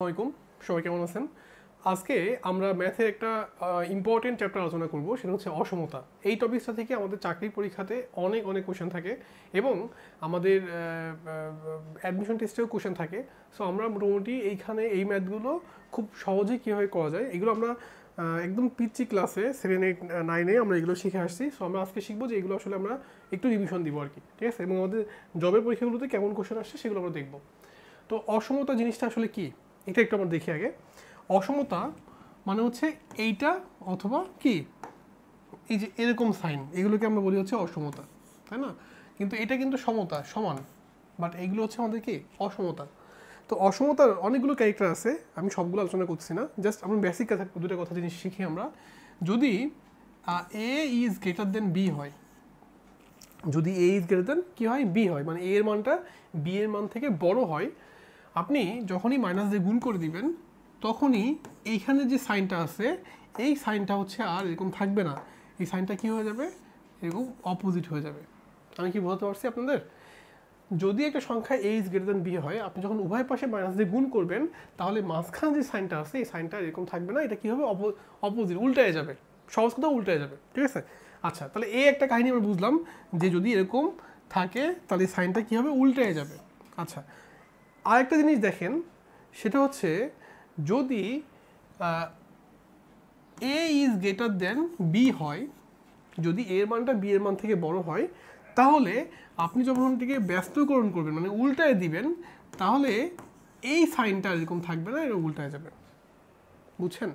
আসসালামাইকুম, সবাই কেমন আছেন? আজকে আমরা ম্যাথের একটা ইম্পর্টেন্ট চ্যাপ্টার আলোচনা করব, সেটা হচ্ছে অসমতা। এই টপিকসটা থেকে আমাদের চাকরির পরীক্ষাতে অনেক অনেক কোশ্চেন থাকে এবং আমাদের অ্যাডমিশন টেস্টেও কোশ্চেন থাকে। সো আমরা মোটামুটি এইখানে এই ম্যাথগুলো খুব সহজেই কীভাবে করা যায় এগুলো আমরা একদম পিচ্চি ক্লাসে 7, 8, 9-এ আমরা এগুলো শিখে আসছি। সো আমরা আজকে শিখবো যে এগুলো আসলে আমরা একটু রিভিশন দিব আর কি, ঠিক আছে? এবং আমাদের জবের পরীক্ষাগুলোতে কেমন কোশ্চেন আসছে সেগুলো আমরা দেখব। তো অসমতা জিনিসটা আসলে কি এটা একটু আমরা দেখি আগে। অসমতা মানে হচ্ছে এইটা অথবা কি এই যে এরকম সাইন, এগুলোকে আমরা বলি হচ্ছে অসমতা, তাই না? কিন্তু এটা কিন্তু সমতা, সমান, বাট এইগুলো হচ্ছে আমাদের কি অসমতা। তো অসমতার অনেকগুলো ক্যারেক্টার আছে, আমি সবগুলো আলোচনা করছি না, জাস্ট আমরা বেসিক দুটো কথা জিনিস শিখি আমরা। যদি এ ইজ গ্রেটার দেন বি হয়, যদি এ ইজ গ্রেটার দেন কি হয়, বি হয়, মানে এ এর মানটা বি এর মান থেকে বড় হয়, আপনি যখনই মাইনাস দিয়ে গুণ করে দিবেন তখনই এইখানে যে সাইনটা আছে এই সাইনটা হচ্ছে আর এরকম থাকবে না, এই সাইনটা কি হয়ে যাবে, এরকম অপোজিট হয়ে যাবে। আমি কি বলতে পারছি আপনাদের? যদি একটা সংখ্যা এ ইজ গ্রেটার দেন বি হয়, আপনি যখন উভয় পাশে মাইনাস দিয়ে গুণ করবেন তাহলে মাঝখানে যে সাইনটা আছে এই সাইনটা এরকম থাকবে না, এটা কি হবে, অপোজিট, উল্টায় যাবে, সহজ কথা উল্টায় যাবে, ঠিক আছে? আচ্ছা, তাহলে এই একটা কাহিনী আমরা বুঝলাম যে যদি এরকম থাকে তাহলে সাইনটা কি হবে, উল্টায় যাবে। আচ্ছা, আরেকটা জিনিস দেখেন, সেটা হচ্ছে যদি এ ইজ গ্রেটার দেন বি হয়, যদি এর মানটা বি এর মান থেকে বড় হয়, তাহলে আপনি যখন ওটিকে ব্যস্তকরণ করবেন মানে উল্টায় দিবেন, তাহলে এই সাইনটা এরকম থাকবে না, এটা উল্টায় যাবে। বুঝছেন?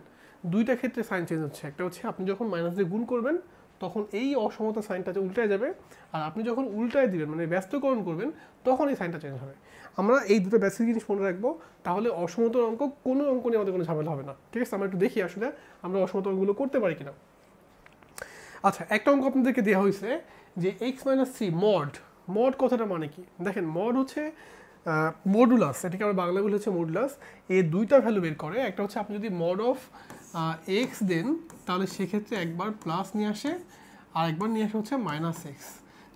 দুইটা ক্ষেত্রে সাইন চেঞ্জ হচ্ছে, একটা হচ্ছে আপনি যখন মাইনাস দিয়ে গুণ করবেন তখন এই অসমতা সাইনটা উল্টায় যাবে, আর আপনি যখন উল্টায় দিবেন মানে ব্যস্তকরণ করবেন তখন এই সাইনটা চেঞ্জ হবে। আমরা এই দুটো বেসিক জিনিস মনে রাখবো, তাহলে অসমতার অঙ্ক কোনো অঙ্ক নিয়ে আমাদের কোনো ঝামেলা হবে না, ঠিক আছে? আমরা একটু দেখি আসলে আমরা অসমতা অঙ্কগুলো করতে পারি কিনা। আচ্ছা, একটা অঙ্ক আপনাদেরকে দেওয়া হয়েছে যে x-3 মড কথাটা মানে কি দেখেন। মড হচ্ছে মডুলাস, এটাকে আমরা বাংলা বলি হচ্ছে মডুলাস। এর দুইটা ভ্যালু বের করে, একটা হচ্ছে আপনি যদি মড অফ এক্স দেন তাহলে সেক্ষেত্রে একবার প্লাস নিয়ে আসে আর একবার নিয়ে আসে হচ্ছে মাইনাস এক্স।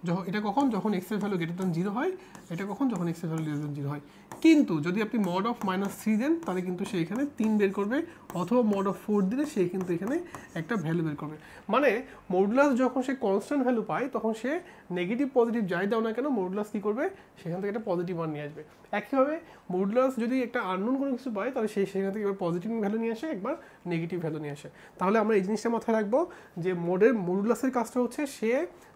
যখন এটা কখন, যখন এক্সের ভ্যালু গ্রেটার দেন 0 হয়, এটা কখন, যখন এক্সের ভ্যালু গ্রেটার দেন 0 হয়। কিন্তু যদি আপনি মড অফ -3 দেন তাহলে কিন্তু সে এখানে 3 বের করবে, অথবা মড অফ 4 দিলে সে কিন্তু এখানে একটা ভ্যালু বের করবে। মানে মডুলাস যখন সে কনস্ট্যান্ট ভ্যালু পায় তখন সে নেগেটিভ পজিটিভ যাই দাও না কেন, মডুলাস কী করবে, সেখান থেকে একটা পজিটিভ মান নিয়ে আসবে। একইভাবে মডুলাস যদি একটা আননোন কোনো কিছু পায় তাহলে সে সেখান থেকে একবার পজিটিভ ভ্যালু নিয়ে আসে, একবার নেগেটিভ ভ্যালু নিয়ে আসে। তাহলে আমরা এই জিনিসটা মাথায় রাখবো যে মডুলাসের কাজটা হচ্ছে সে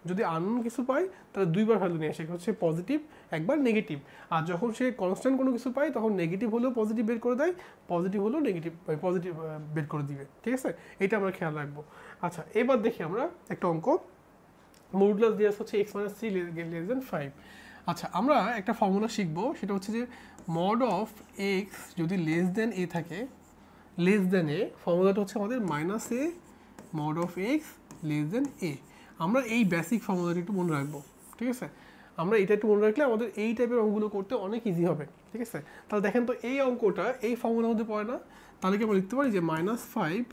যদি আননোন কিছু পায় তাহলে দুইবার ভ্যালু নিয়ে আসে, হচ্ছে পজিটিভ একবার নেগেটিভ। আর যখন সে কনস্ট্যান্ট কোনো কিছু পায় তখন নেগেটিভ হলেও পজিটিভ বের করে দেয়, পজিটিভ হলেও পজিটিভ বের করে দিবে, ঠিক আছে? এটা আমরা খেয়াল রাখবো। আচ্ছা, এবার দেখি আমরা একটা অঙ্ক। মডুলাস দিয়ে হচ্ছে x-3 লেস দেন 5। আচ্ছা, আমরা একটা ফর্মুলা শিখবো, সেটা হচ্ছে যে মড অফ এক্স যদি লেস দেন এ থাকে, লেস দেন এ, ফর্মুলাটা হচ্ছে আমাদের -a mod of x less than a. আমরা এই বেসিক ফর্মুলাটা একটু মনে রাখবো, ঠিক আছে? আমরা এটা একটু মনে রাখলে আমাদের এই টাইপের অঙ্কগুলো করতে অনেক ইজি হবে, ঠিক আছে? তাহলে দেখেন তো এই অঙ্কটা এই ফর্মুলার মধ্যে পড়ে না, তাহলে কি আমরা লিখতে পারি যে -5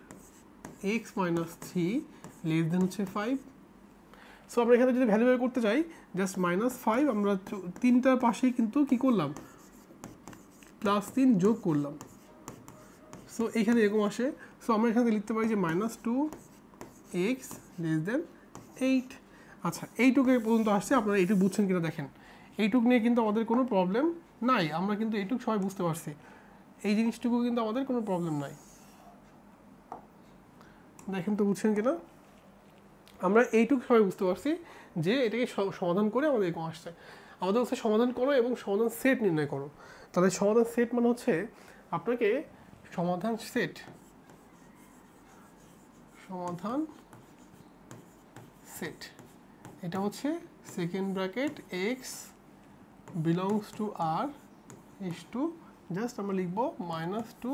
x - 3 লেস দেন হচ্ছে 5। সো আমরা এখানে যদি ভ্যালু বের করতে চাই, জাস্ট -5 আমরা তিনটার পাশেই কিন্তু কি করলাম, +3 যোগ করলাম। সো এইখানে এরকম আসে। সো আমরা এখানে লিখতে পারি যে -2x লেস দেন 8। আচ্ছা, এইটুকু পর্যন্ত আসছে, আপনারা এইটুকু বুঝছেন কিনা দেখেন। এইটুক নিয়ে কিন্তু আমাদের কোনো প্রবলেম নাই, আমরা কিন্তু এইটুক সবাই বুঝতে পারছি, এই জিনিসটুকু কিন্তু আমাদের কোনো প্রবলেম নাই। দেখেন তো বুঝছেন কিনা, আমরা এইটুকু সবাই বুঝতে পারছি যে এটাকে সমাধান করে আমাদের এরকম আসছে। আমাদের হচ্ছে সমাধান করো এবং সমাধান সেট নির্ণয় করো। তাহলে সমাধান সেট মানে হচ্ছে আপনাকে সমাধান সেট এটা হচ্ছে second bracket X belongs to R is to, just আমরা লিখবো -2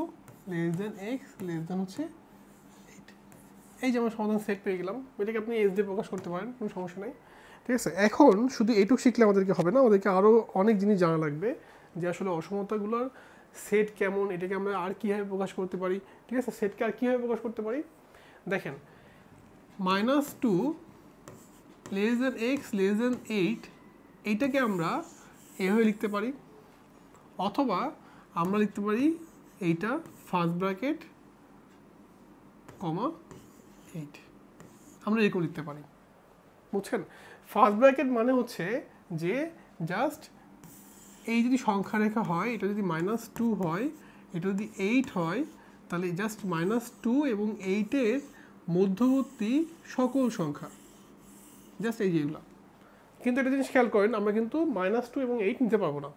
less than X less than হচ্ছে 8। এই যে আমরা সমাধান সেট পেয়ে গেলাম, এটাকে আপনি এস দিয়ে প্রকাশ করতে পারেন, কোনো সমস্যা নেই, ঠিক আছে? এখন শুধু এইটুকু শিখলে আমাদেরকে হবে না, আমাদেরকে আরও অনেক জিনিস জানা লাগবে যে আসলে অসমতাগুলোর সেট কেমন, এটাকে আমরা আর কীভাবে প্রকাশ করতে পারি, ঠিক আছে? সেটকে আর কীভাবে প্রকাশ করতে পারি দেখেন, -2 লেস দেন এক্স লেস দেন 8, এইটাকে আমরা এভাবে লিখতে পারি, অথবা আমরা লিখতে পারি এইটা ফার্স্ট ব্র্যাকেট কমা 8 আমরা এরকম লিখতে পারি, বুঝছেন? ফার্স্ট ব্র্যাকেট মানে হচ্ছে যে জাস্ট এই যদি সংখ্যা রেখা হয়, এটা যদি -2 হয়, এটা যদি 8 হয়, তাহলে জাস্ট -2 এবং 8-এর মধ্যবর্তী সকল সংখ্যা, জাস্ট এই যেগুলো। কিন্তু একটা জিনিস খেয়াল করেন, আমরা কিন্তু -2 এবং 8 নিতে পারবো না।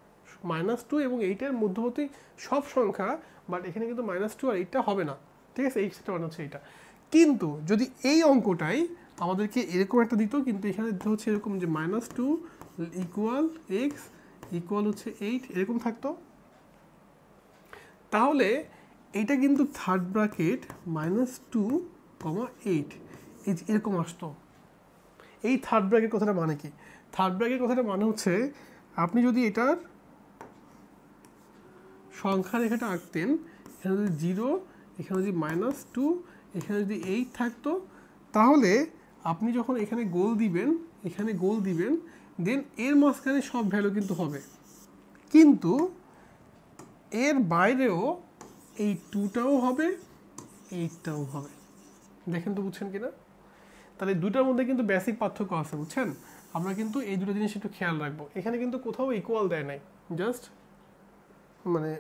-2 এবং 8-এর মধ্যবর্তী সব সংখ্যা, বাট এখানে কিন্তু -2 আর 8টা হবে না, ঠিক আছে? এই সেটা মানে হচ্ছে এইটা। কিন্তু যদি এই অঙ্কটাই আমাদেরকে এরকম একটা দিত, কিন্তু এখানে হচ্ছে এরকম যে -2 ইকুয়াল x ইকুয়াল হচ্ছে 8 এরকম থাকতো, তাহলে এইটা কিন্তু থার্ড ব্র্যাকেট -2, 8 এই যে এরকম আসতো। এই থার্ড ব্র্যাকেট কথাটা মানে কি? থার্ড ব্র্যাকেট কথাটা মানে হচ্ছে আপনি যদি এটার সংখ্যা রেখাটা আঁকতেন, এখানে যদি 0, এখানে যদি -2, এখানে যদি 8 থাকতো, তাহলে আপনি যখন এখানে গোল দিবেন, এখানে গোল দিবেন, দেন এর মাঝখানে সব ভ্যালু কিন্তু হবে, কিন্তু এর বাইরেও এই 2টাও হবে, 8টাও হবে। দেখেন তো, বুঝছেন কিনা? তাহলে দুটার মধ্যে কিন্তু বেসিক পার্থক্য আছে, বুঝছেন? আমরা কিন্তু এই দুটো জিনিস একটু খেয়াল রাখবো। এখানে কিন্তু কোথাও ইকুয়াল দেয় নাই, জাস্ট মানে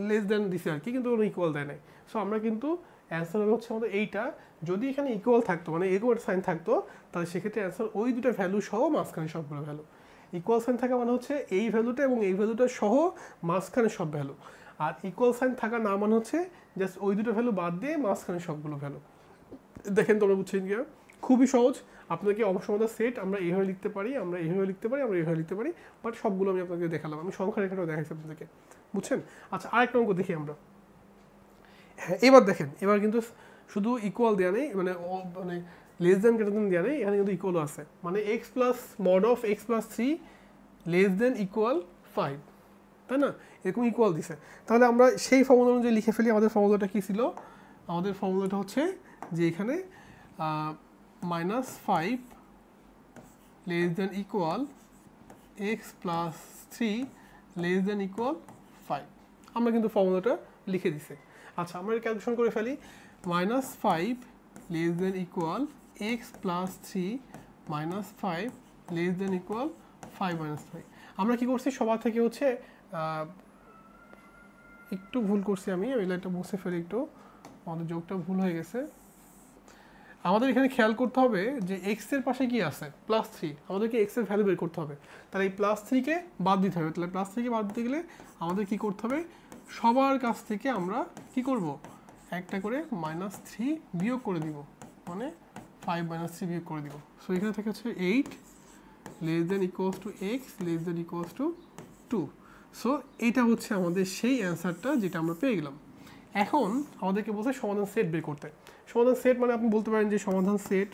লেস দেন দিছে আর কি, কিন্তু কোনো ইকুয়াল দেয় নাই। সো আমরা কিন্তু অ্যান্সার হবে হচ্ছে আমাদের এইটা। যদি এখানে ইকুয়াল থাকতো, মানে এরকম একটা সাইন থাকতো, তাহলে সেক্ষেত্রে অ্যান্সার ওই দুটো ভ্যালু সহ মাঝখানে সবগুলো ভ্যালু। ইকুয়াল সাইন থাকা মানে হচ্ছে এই ভ্যালুটা এবং এই ভ্যালুটা সহ মাঝখানে সব ভ্যালু। আর ইকুয়াল সাইন থাকা না মানে হচ্ছে জাস্ট ওই দুটো ভ্যালু বাদ দিয়ে মাঝখানে সবগুলো ভ্যালু। দেখেন তোমরা বুঝছেন কি? খুবই সহজ। আপনাকে অবসমাধান সেট আমরা এইভাবে লিখতে পারি, আমরা এইভাবে লিখতে পারি, আমরা এইভাবে লিখতে পারি, বাট সবগুলো আমি আপনাকে দেখালাম। আমি সংখ্যা রেখাটাও দেখাইছি আপনাদেরকে, বুঝছেন? আচ্ছা, আরেকটা অঙ্ক দেখি আমরা। হ্যাঁ, এবার দেখেন, এবার কিন্তু শুধু ইকুয়াল দেওয়া নেই, মানে লেস দেন গ্রেটার দেন দেওয়া নেই, এখানে কিন্তু ইকুয়ালও আছে। মানে x plus mod of x plus 3 less than equal 5, তাই না? এরকম ইকুয়াল দিছে। তাহলে আমরা সেই ফর্মুলা অনুযায়ী লিখে ফেলি। আমাদের ফর্মুলাটা কী ছিল? আমাদের ফর্মুলাটা হচ্ছে যে এখানে -5 less than equal x plus 3 less than equal 5। আমরা কিন্তু ফর্মুলাটা লিখে দিছি। আচ্ছা, আমরা ক্যালকুলেশন করে ফেলি। -5 less than equal x plus 3 -5 less than equal 5 - 5। আমরা কি করছি? সবার থেকে হচ্ছে একটু ভুল করছি, আমি এটা বুঝতে ফেলি একটু, আমাদের যোগটা ভুল হয়ে গেছে। আমাদের এখানে খেয়াল করতে হবে যে এক্স এর পাশে কি আছে? +3। আমাদেরকে এক্স এর ভ্যালু বের করতে হবে, তাহলে এই +3কে বাদ দিতে হবে। তাহলে +3কে বাদ দিতে গেলে আমাদের কি করতে হবে? সবার কাছ থেকে আমরা কি করব? একটা করে -3 বিয়োগ করে দিব, মানে 5 - 3 বিয়োগ করে দিব। সো এখানে থেকে হচ্ছে 8 less than equals to x less than equals to 2। So এইটা হচ্ছে আমাদের সেই অ্যান্সারটা যেটা আমরা পেয়ে গেলাম। এখন আমাদেরকে বলছে সমাধান সেট বের করতে। সমাধান সেট মানে আপনি বলতে পারেন যে সমাধান set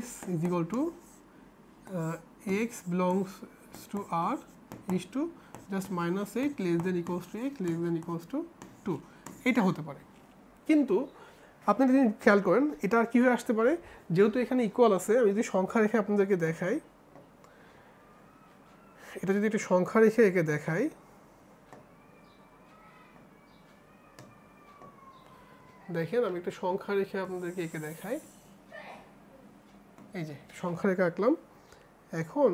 S is equal to x belongs to R is to just -8 less than equals to x less than equals to 2। এটা হতে পারে। কিন্তু আপনি যদি খেয়াল করেন, এটা আর কীভাবে আসতে পারে? যেহেতু এখানে ইকুয়াল আছে, আমি যদি সংখ্যা রেখে আপনাদেরকে দেখাই, এটা যদি একটা সংখ্যা রেখে একে দেখাই, দেখেন আমি একটা সংখ্যা রেখে আপনাদেরকে একে দেখাই। এই যে সংখ্যা রেখে আঁকলাম। এখন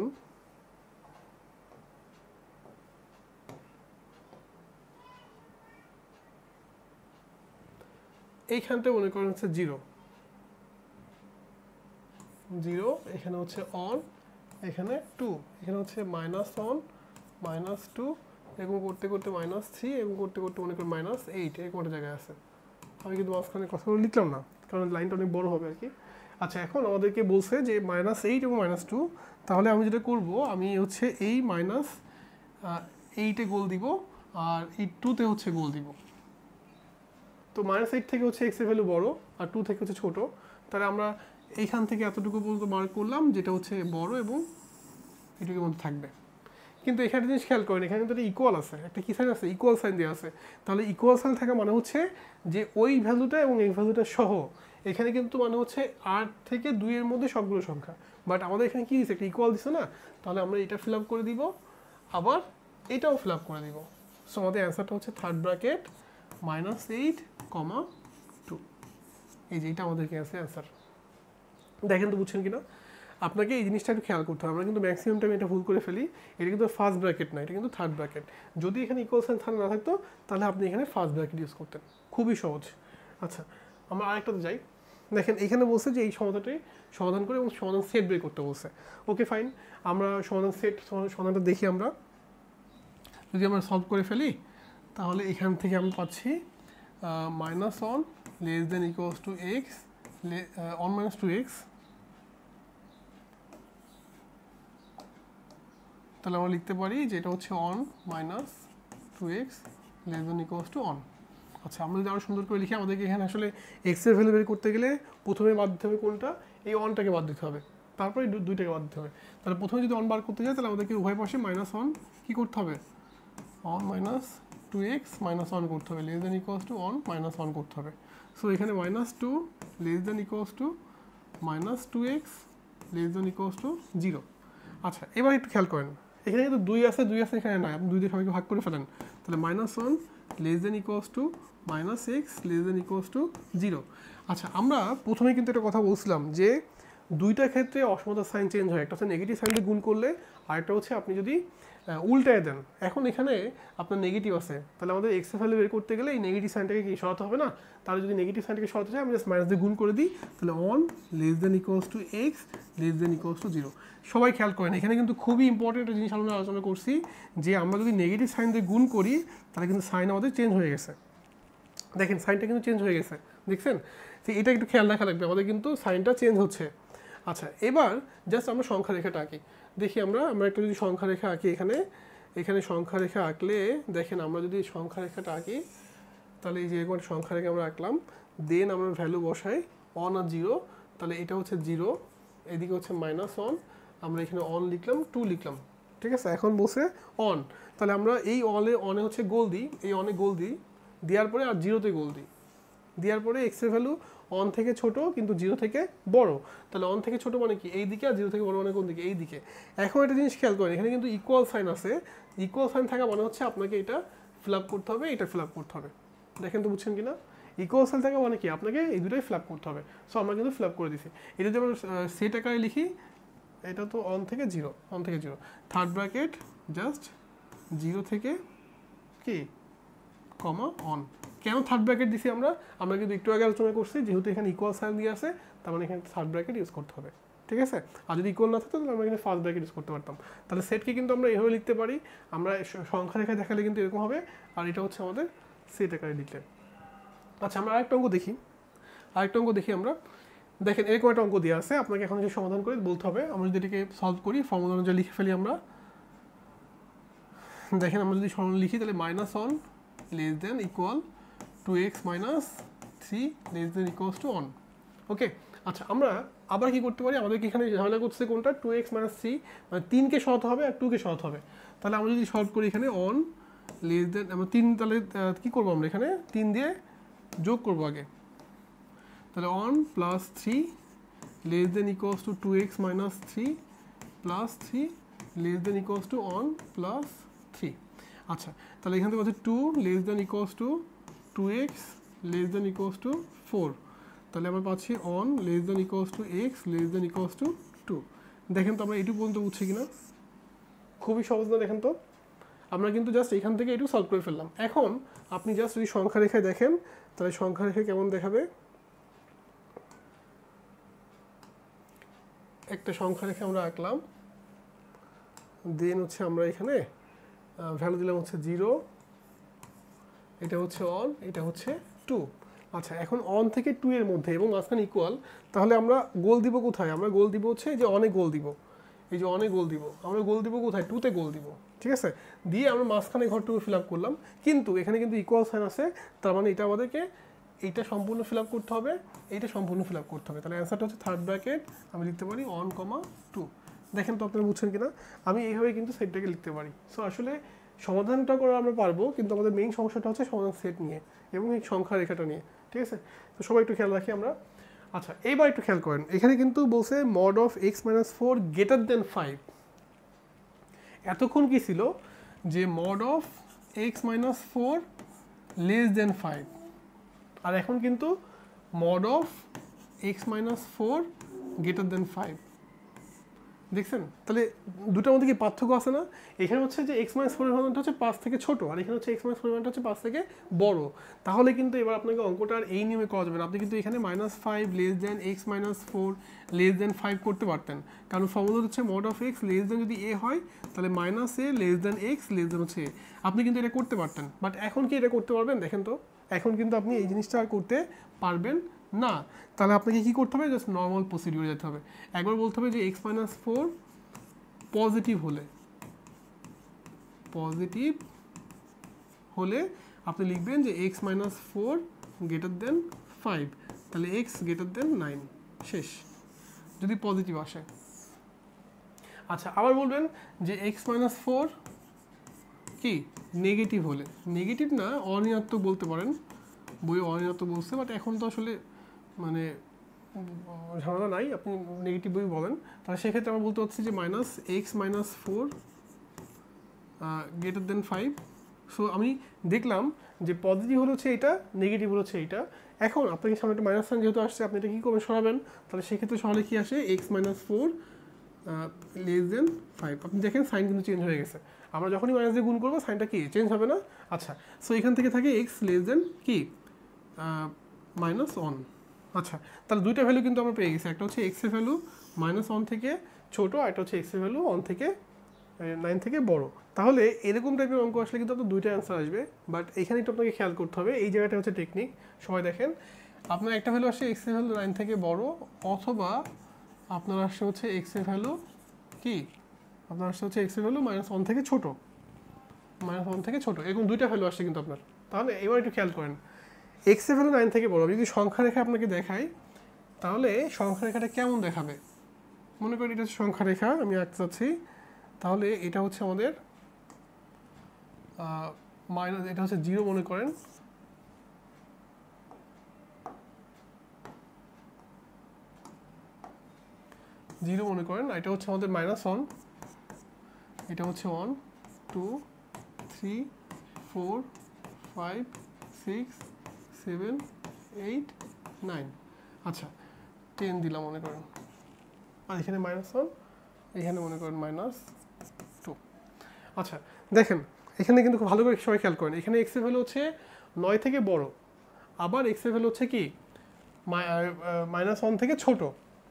এইখানটা মনে করেন হচ্ছে 0, এখানে হচ্ছে অন, এখানে 2, এখানে হচ্ছে -1 -2 এরকম করতে করতে -3 এবং করতে করতে মনে করেন -8 এরকম একটা জায়গায় আছে। আমি কিন্তু মাঝখানে কথাগুলো লিখলাম না, কারণ লাইনটা অনেক বড় হবে আর কি। আচ্ছা, এখন আমাদেরকে বলছে যে -8 এবং -2, তাহলে আমি যেটা করব, আমি হচ্ছে এই -8-এ গোল দিব আর এই 2-তে হচ্ছে গোল দিব। তো -8 থেকে হচ্ছে x এর ভ্যালু বড় আর 2 থেকে হচ্ছে ছোট, তাহলে আমরা এইখান থেকে এতটুকু পর্যন্ত মার্ক করলাম যেটা হচ্ছে বড় এবং এটুকুর মধ্যে থাকবে। কিন্তু এখানে জিনিস খেয়াল করেন, এখানে কিন্তু ইকুয়াল আছে, একটা কি সাইন আছে? ইকুয়াল সাইন দেওয়া আছে। তাহলে ইকুয়াল সাইন থাকা মানে হচ্ছে যে ওই ভ্যালুটা এবং এই ভ্যালুটা সহ এখানে কিন্তু মানে হচ্ছে 8 থেকে 2 এর মধ্যে সবগুলো সংখ্যা। বাট আমাদের এখানে কি দিচ্ছে? একটা ইকুয়াল দিচ্ছে না? তাহলে আমরা এটা ফিল আপ করে দিব আবার এটাও ফিল আপ করে দিব। সো আমাদের অ্যান্সারটা হচ্ছে থার্ড ব্র্যাকেট -8, 2। এই যে এটা আমাদেরকে অ্যান্সার। দেখেন তো বুঝছেন কিনা? আপনাকে এই জিনিসটা একটু খেয়াল করতে হবে। আমরা কিন্তু ম্যাক্সিমাম টাইম এটা ভুল করে ফেলি। এটা কিন্তু ফার্স্ট ব্র্যাকেট না, এটা কিন্তু থার্ড ব্র্যাকেট। যদি এখানে ইকুয়াল সাইন না থাকতো তাহলে আপনি এখানে ফার্স্ট ব্র্যাকেট ইউজ করতেন। খুবই সহজ। আচ্ছা, আমরা আরেকটাতে যাই। দেখেন এখানে বলছে যে এই সমাধানটি সমাধান করে এবং সমাধান সেট বের করতে বলছে। ওকে ফাইন, আমরা সমাধানটা দেখি। আমরা যদি আমরা সলভ করে ফেলি তাহলে এখান থেকে আমরা পাচ্ছি -1 less than equals two x, 1 - 2x। তাহলে আমরা লিখতে পারি যে এটা হচ্ছে 1 - 2x less than equals two 1। আচ্ছা, আমরা যদি আরও সুন্দর করে লিখি, আমাদেরকে এখানে আসলে এক্সের ভ্যালু বের করতে গেলে প্রথমে বাদ দিতে হবে কোনটা? এই 1টাকে বাদ দিতে হবে, তারপরে 2টাকে বাদ দিতে হবে। তাহলে প্রথমে যদি 1 বার করতে যাই তাহলে আমাদেরকে উভয় পাশে -1 কী করতে হবে? 1 - 2x -1 করতে হবে, লেস দেন ইকুয়ালস টু 1 -1 করতে হবে। সো এখানে -2 less than equals two -2x less than equals two 0। আচ্ছা, এবার একটু খেয়াল করেন, এখানে কিন্তু 2 আছে এখানে নয়, আপনি 2 দিয়ে সবাইকে ভাগ করে ফেলেন। তাহলে -1 less than equals to -x less than equals two 0। আচ্ছা, আমরা প্রথমে কিন্তু একটা কথা বলছিলাম যে দুইটার ক্ষেত্রে অসমতার সাইন চেঞ্জ হয়। একটা হচ্ছে নেগেটিভ সাইন দিয়ে গুণ করলে, আরেকটা হচ্ছে আপনি যদি উল্টায় দেন। এখন এখানে আপনার নেগেটিভ আছে, তাহলে আমাদের এক্স এর ভ্যালু বের করতে গেলে এই নেগেটিভ সাইনটাকে কি সরাতে হবে না? তাহলে যদি নেগেটিভ সাইনটাকে সরাতে চাই আমি জাস্ট মাইনাস দিয়ে গুণ করে দিই। তাহলে 1 less than equals two x less than equals two 0। সবাই খেয়াল করেন, এখানে কিন্তু খুবই ইম্পর্টেন্ট একটা জিনিস আমরা আলোচনা করছি যে আমরা যদি নেগেটিভ সাইন দিয়ে গুণ করি তাহলে কিন্তু সাইন আমাদের চেঞ্জ হয়ে গেছে। দেখেন সাইনটা কিন্তু চেঞ্জ হয়ে গেছে, দেখছেন? তো এটা একটু খেয়াল রাখা লাগবে, আমাদের কিন্তু সাইনটা চেঞ্জ হচ্ছে। আচ্ছা, এবার জাস্ট আমরা সংখ্যা রেখাটা আঁকি। দেখি আমরা একটা যদি সংখ্যা রেখা আঁকি, এখানে সংখ্যা রেখা আঁকলে দেখেন, আমরা যদি সংখ্যা রেখাটা আঁকি তাহলে এই যে এরকম একটা সংখ্যা রেখা আমরা আঁকলাম, দেন আমরা ভ্যালু বসাই 1 আর 0। তাহলে এটা হচ্ছে 0, এদিকে হচ্ছে -1, আমরা এখানে 1 লিখলাম, 2 লিখলাম, ঠিক আছে? এখন বসে অন, তাহলে আমরা এই অনে হচ্ছে গোল দিই, এই অনে গোল দিই, দেওয়ার পরে আর 0তে গোল দিই, দেওয়ার পরে এক্স এর ভ্যালু 1 থেকে ছোট কিন্তু 0 থেকে বড়। তাহলে 1 থেকে ছোট মানে কি? এই দিকে, আর 0 থেকে বড় মানে কোন দিকে? এই দিকে। এখন একটা জিনিস খেয়াল করেন, এখানে কিন্তু ইকুয়াল সাইন আছে। ইকুয়াল সাইন থাকা মানে হচ্ছে আপনাকে এটা ফিল আপ করতে হবে, এটা ফিল আপ করতে হবে। দেখেন তো বুঝছেন কিনা? ইকুয়াল সাইন থাকা মানে কি? আপনাকে এই দুটোই ফিল আপ করতে হবে। সো আমরা কিন্তু ফিল আপ করে দিছি। এটা যদি আমরা সেট আকারে লিখি, এটা তো 1 থেকে 0, 1 থেকে 0, থার্ড ব্র্যাকেট জাস্ট 0 থেকে কি কমা 1। কেন থার্ড ব্র্যাকেট দিছি আমরা কিন্তু একটু আগে আলোচনা করছি, যেহেতু এখানে ইকুয়াল সাইন দিয়ে আছে তার মানে এখানে থার্ড ব্র্যাকেট ইউজ করতে হবে, ঠিক আছে? আর যদি ইকুয়াল না থাকতো তাহলে আমরা এখানে ফার্স্ট ব্র্যাকেট ইউজ করতে পারতাম। তাহলে সেটকে কিন্তু আমরা এভাবে লিখতে পারি, আমরা সংখ্যা রেখায় দেখালে কিন্তু এরকম হবে, আর এটা হচ্ছে আমাদের সেট আকারে লিখলে। আচ্ছা, আমরা আরেকটা অঙ্ক দেখি। আমরা দেখেন এরকম একটা অঙ্ক দেওয়া আছে, আপনাকে এখন যে সমাধান করে বলতে হবে। আমরা যদি এটাকে সলভ করি, ফর্মুলা অনুযায়ী লিখে ফেলি আমরা। দেখেন আমরা যদি সমাধান লিখি তাহলে -1 less than equal 2x - 3 less than equals two 1। ওকে, আচ্ছা, আমরা আবার কি করতে পারি? আমাদেরকে এখানে ঝামেলা করছে কোনটা? 2x - 3, মানে 3কে সরাতে হবে আর 2কে সরাতে হবে। তাহলে আমরা যদি সলভ করি এখানে 1 লেস দেন, আমরা 3, তাহলে কী করবো? আমরা এখানে 3 দিয়ে যোগ করবো আগে। তাহলে 1 + 3 less than equals two 2x - 3 + 3 less than equals two 1 + 3। আচ্ছা, তাহলে এখান থেকে হচ্ছে 2 less than equals two 2x less than equals two 4। তাহলে আমরা পাচ্ছি 1 less than equals to x less than equals to 2। দেখেন তো আমরা এটুকু পর্যন্ত বুঝছি কিনা? খুবই সহজ না? দেখেন তো, আমরা কিন্তু জাস্ট এখান থেকে এটুকু সলভ করে ফেললাম। এখন আপনি জাস্ট যদি সংখ্যা রেখায় দেখেন তাহলে সংখ্যা রেখায় কেমন দেখাবে? একটা সংখ্যা রেখা আমরা আঁকলাম, দেন হচ্ছে আমরা এখানে ভ্যালু দিলাম হচ্ছে 0, এটা হচ্ছে 1, এটা হচ্ছে 2। আচ্ছা, এখন 1 থেকে 2 এর মধ্যে এবং মাঝখানে ইকুয়াল, তাহলে আমরা গোল দিব কোথায়? আমরা গোল দিব হচ্ছে এই যে অনেক গোল দিব, এই যে অনেক গোল দিব, আমরা গোল দিব কোথায়? 2তে গোল দিব, ঠিক আছে? দিয়ে আমরা মাঝখানে ঘরটুকু ফিল আপ করলাম, কিন্তু এখানে কিন্তু ইকুয়াল সাইন আছে, তার মানে এটা আমাদেরকে এইটা সম্পূর্ণ ফিল আপ করতে হবে, এইটা সম্পূর্ণ ফিল আপ করতে হবে। তাহলে অ্যান্সারটা হচ্ছে থার্ড ব্র্যাকেট আমি লিখতে পারি 1, 2। দেখেন তো আপনারা বুঝছেন কিনা? আমি এইভাবে কিন্তু সেটটাকে লিখতে পারি। সো আসলে সমাধানটা করা আমরা পারবো, কিন্তু আমাদের মেইন সমস্যাটা হচ্ছে সমাধান সেট নিয়ে এবং এই সংখ্যা রেখাটা নিয়ে, ঠিক আছে? তো সবাই একটু খেয়াল রাখি আমরা। আচ্ছা, এইবার একটু খেয়াল করেন, এখানে কিন্তু বলছে mod of x - 4 greater than 5। এতক্ষণ কি ছিল যে mod of x minus 4 less than 5, আর এখন কিন্তু mod of x minus 4 greater than 5। দেখছেন তাহলে দুটোর মধ্যে কি পার্থক্য আছে না? এখানে হচ্ছে যে x minus 4 এর মানটা হচ্ছে 5 থেকে ছোট, আর এখানে হচ্ছে x minus 4 এর মানটা হচ্ছে 5 থেকে বড়। তাহলে কিন্তু এবার আপনাকে অঙ্কটা আর এই নিয়মে করা যাবে না, আপনি কিন্তু এখানে -5 less than x minus 4 less than 5 করতে পারতেন, কারণ ফর্মুলা হচ্ছে mod of x less than যদি a হয় তাহলে -a less than x less than হচ্ছে a। আপনি কিন্তু এটা করতে পারতেন, বাট এখন কি এটা করতে পারবেন? দেখেন তো এখন কিন্তু আপনি এই জিনিসটা আর করতে পারবেন না। তাহলে আপনাকে কি করতে হবে? জাস্ট নর্মাল প্রসিডিউরে যেতে হবে। একবার বলতে হবে যে x minus 4 পজিটিভ হলে আপনি লিখবেন যে x minus 4 greater than 5, তাহলে x greater than 9, শেষ, যদি পজিটিভ আসে। আচ্ছা, আবার বলবেন যে x minus 4 কি নেগেটিভ হলে, নেগেটিভ না অঋণাত্মক বলতে পারেন, বইয়ে অঋণাত্মক বলছে, বাট এখন তো আসলে মানে ঝামেলা নাই, আপনি নেগেটিভ বই বলেন। তাহলে সেক্ষেত্রে আমরা বলতে হচ্ছে যে -x minus 4 greater than 5। So আমি দেখলাম যে পজিটিভ হলো হচ্ছে এটা, নেগেটিভ হলো হচ্ছে এইটা। এখন আপনাকে সামনে একটা মাইনাস সাইন যেহেতু আসছে, আপনি এটা কী করবেন? সরাবেন। তাহলে সেক্ষেত্রে সহলে কী আসে? x minus 4 less than 5। আপনি দেখেন সাইন কিন্তু চেঞ্জ হয়ে গেছে। আমরা যখনই মাইনাস দিয়ে গুণ করবো সাইনটা কি চেঞ্জ হবে না? আচ্ছা, সো এখান থেকে থাকে x less than কি -1। আচ্ছা, তাহলে দুইটা ভ্যালু কিন্তু আমরা পেয়ে গেছি, একটা হচ্ছে x এর ভ্যালু -1 থেকে ছোট, আর একটা হচ্ছে x এর ভ্যালু 1 থেকে 9 থেকে বড়। তাহলে এরকম টাইপের অঙ্ক আসলে কিন্তু আপনার দুইটা অ্যান্সার আসবে, বাট এখানে একটু আপনাকে খেয়াল করতে হবে, এই জায়গাটা হচ্ছে টেকনিক। সবাই দেখেন, আপনার একটা ভ্যালু আসছে x এর ভ্যালু 9 থেকে বড়, অথবা আপনার আসছে হচ্ছে x এর ভ্যালু কি, আপনার আসছে হচ্ছে x এর ভ্যালু -1 থেকে ছোট, -1 থেকে ছোট, এরকম দুইটা ভ্যালু আসছে কিন্তু আপনার। তাহলে এবার একটু খেয়াল করেন, x এর ভ্যালু 9 থেকে বড়, আমি যদি সংখ্যা রেখা আপনাকে দেখাই তাহলে সংখ্যা রেখাটা কেমন দেখাবে? মনে করি এটা হচ্ছে সংখ্যা রেখা, আমি আঁকতে চাচ্ছি। তাহলে এটা হচ্ছে আমাদের এটা হচ্ছে 0 মনে করেন, এটা হচ্ছে আমাদের -1, এটা হচ্ছে 1 2 3 4 5 6 7 8 9। আচ্ছা, 10 দিলাম মনে করেন, আর এখানে -1, এখানে মনে করেন -2। আচ্ছা, দেখেন এখানে কিন্তু খুব ভালো করে সবাই খেয়াল করেন, এখানে x এর ভ্যালু হচ্ছে 9 থেকে বড়, আবার x এর ভ্যালু হচ্ছে কি -1 থেকে ছোট।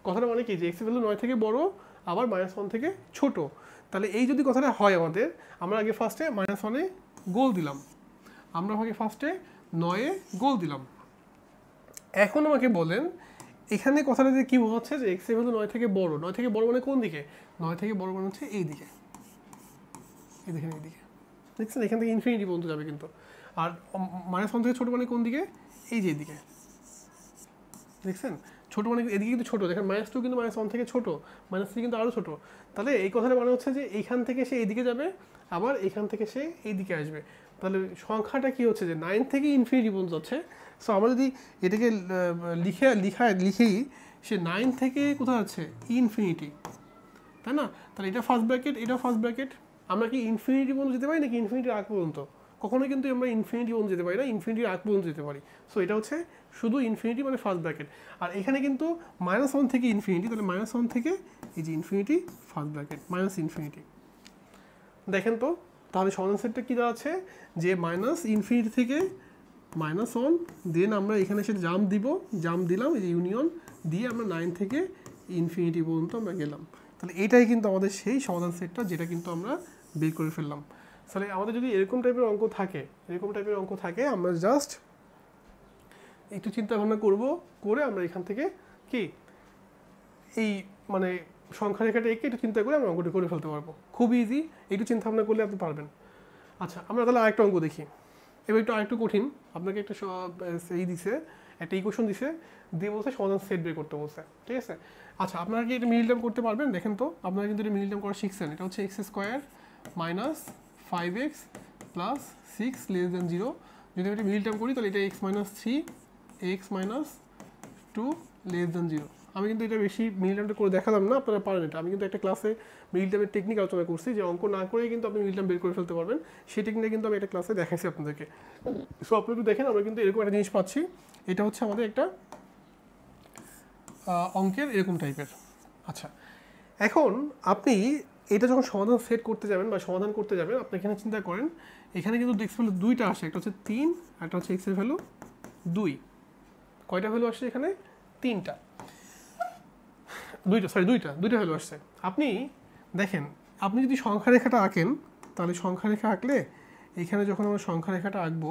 কথাটা মানে কি যে x এর ভ্যালু 9 থেকে বড়, আবার -1 থেকে ছোট। তাহলে এই যদি কথাটা হয় আমাদের, আমরা আগে ফার্স্টে -1-এ গোল দিলাম, আমরা আগে ফার্স্টে 9-এ গোল দিলাম। এখন আমাকে বলেন এখানে কথাটা যে কী বোঝাচ্ছে যে x এর ভ্যালু 9 থেকে বড়, 9 থেকে বড় মানে কোন দিকে? 9 থেকে বড় মানে হচ্ছে এই দিকে, এই দেখেন এই দিকে, দেখছেন এখান থেকে ইনফিনিটি পর্যন্ত যাবে কিন্তু। আর -1 থেকে ছোট মানে কোন দিকে? এই যে এদিকে, দেখছেন ছোট মানে এদিকে কিন্তু ছোট, দেখেন -2 কিন্তু -1 থেকে ছোট, -3 কিন্তু আরও ছোট। তাহলে এই কথাটা মানে হচ্ছে যে এইখান থেকে সে এইদিকে যাবে, আবার এইখান থেকে সে এইদিকে আসবে। তাহলে সংখ্যাটা কি হচ্ছে যে 9 থেকে ইনফিনিটি পর্যন্ত যাচ্ছে। সো আমরা যদি এটাকে লিখেই সে 9 থেকে কোথায় আছে? ইনফিনিটি, তাই না? তাহলে এটা ফার্স্ট ব্র্যাকেট, এটা ফার্স্ট ব্র্যাকেট। আমরা কি ইনফিনিটি পর্যন্ত যেতে পারি নাকি ইনফিনিটির আগ পর্যন্ত? কখনোই কিন্তু আমরা ইনফিনিটি পর্যন্ত যেতে পারি না, ইনফিনিটির আগ পর্যন্ত যেতে পারি। সো এটা হচ্ছে শুধু ইনফিনিটি মানে ফার্স্ট ব্র্যাকেট। আর এখানে কিন্তু -1 থেকে ইনফিনিটি, তাহলে -1 থেকে এই যে ইনফিনিটি ফার্স্ট ব্র্যাকেট -ইনফিনিটি। দেখেন তো তাহলে সমাধান সেটটা কী দাঁড়াচ্ছে যে -ইনফিনিটি থেকে -1, দেন আমরা এখানে এসে জাম্প দিলাম, এই যে ইউনিয়ন দিয়ে আমরা 9 থেকে ইনফিনিটি পর্যন্ত আমরা গেলাম। তাহলে এটাই কিন্তু আমাদের সেই সমাধান সেটটা, যেটা কিন্তু আমরা বের করে ফেললাম। তাহলে আমাদের যদি এরকম টাইপের অঙ্ক থাকে, আমরা জাস্ট একটু চিন্তা ভাবনা করে আমরা এখান থেকে কি এই মানে সংখ্যা রেখাটা এঁকে একটু চিন্তা করে আমরা অঙ্কটি করে ফেলতে পারবো, খুব ইজি। একটু চিন্তা ভাবনা করলে আপনি পারবেন। আচ্ছা, আমরা তাহলে আরেকটা অঙ্ক দেখি। এবার একটু আরেকটু কঠিন, আপনাকে একটা একটা ইকুয়েশন দিছে, দিয়ে বলছে সমাধান সেট বের করতে বলছে, ঠিক আছে? আচ্ছা, আপনারা কি এটা মিডল টার্ম করতে পারবেন? দেখেন তো আপনারা কিন্তু এটা মিডল টার্ম করা শিখছেন। এটা হচ্ছে x² - 5x + 6 < 0। যদি এটা মিডল টার্ম করি তাহলে এটা x - 3 x - 2 < 0। আমি কিন্তু এটা বেশি মিডল টার্মটা করে দেখালাম না, আপনারা পারেন এটা। আমি কিন্তু একটা ক্লাসে মিডল টার্মের টেকনিক আলোচনা করছি, যে অঙ্ক না করেই কিন্তু আপনি মিডল টার্ম বের করে ফেলতে পারবেন, সেই টেকনিকটা কিন্তু আমি একটা ক্লাসে দেখাইছি আপনাদেরকে। সো আপনি একটু দেখেন, আমরা কিন্তু এরকম একটা জিনিস পাচ্ছি, এটা হচ্ছে আমাদের একটা অঙ্কের এরকম টাইপের। আচ্ছা, এখন আপনি এটা যখন সমাধান সেট করতে যাবেন বা সমাধান করতে যাবেন, আপনি এখানে চিন্তা করেন, এখানে কিন্তু এক্স ভ্যালু দুইটা আসে, একটা হচ্ছে 3, একটা হচ্ছে এক্সের ভ্যালু 2। কয়টা ভ্যালু আসছে এখানে? 3টা, দুইটা ভ্যালু আসছে। আপনি দেখেন, আপনি যদি সংখ্যা রেখাটা আঁকেন, তাহলে সংখ্যা রেখা আঁকলে এখানে যখন আমরা সংখ্যা রেখাটা আঁকবো,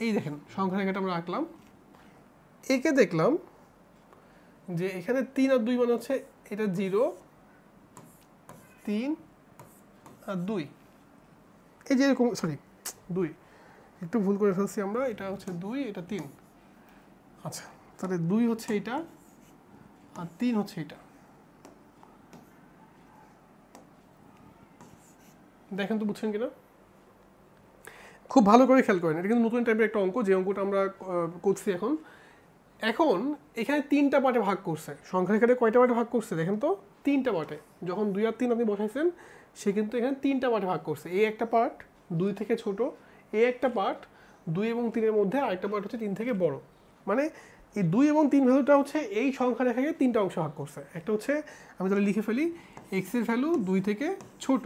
এই দেখেন সংখ্যা রেখাটা আমরা আঁকলাম, একে দেখলাম যে এখানে 3 আর 2 মানে হচ্ছে এটা 0, 3 আর 2, এই যে এরকম, সরি 2, একটু ভুল করে ফেলছি আমরা, এটা হচ্ছে 2, এটা 3। আচ্ছা, তাহলে 2 হচ্ছে এটা আর 3 হচ্ছে এটা। দেখেন তো বুঝছেন কিনা? খুব ভালো করে খেয়াল করেন, এটা কিন্তু নতুন টাইপের একটা অঙ্ক, যে অঙ্কটা আমরা করছি এখন। এখন এখানে 3টা পার্টে ভাগ করছে, সংখ্যা রেখাটা কয়টা পার্টে ভাগ করছে দেখেন তো? 3টা পার্টে। যখন 2 আর 3 আপনি বসাইছেন, সে কিন্তু এখানে 3টা পার্টে ভাগ করছে। এই একটা পার্ট 2 থেকে ছোট, এই একটা পার্ট 2 এবং 3-এর মধ্যে, আরেকটা পার্ট হচ্ছে 3 থেকে বড়। মানে এই 2 এবং 3 ভ্যালুটা হচ্ছে এই সংখ্যা রেখাকে 3টা অংশে ভাগ করছে। একটা হচ্ছে, আমি তাহলে লিখে ফেলি, এক্সের ভ্যালু 2 থেকে ছোট,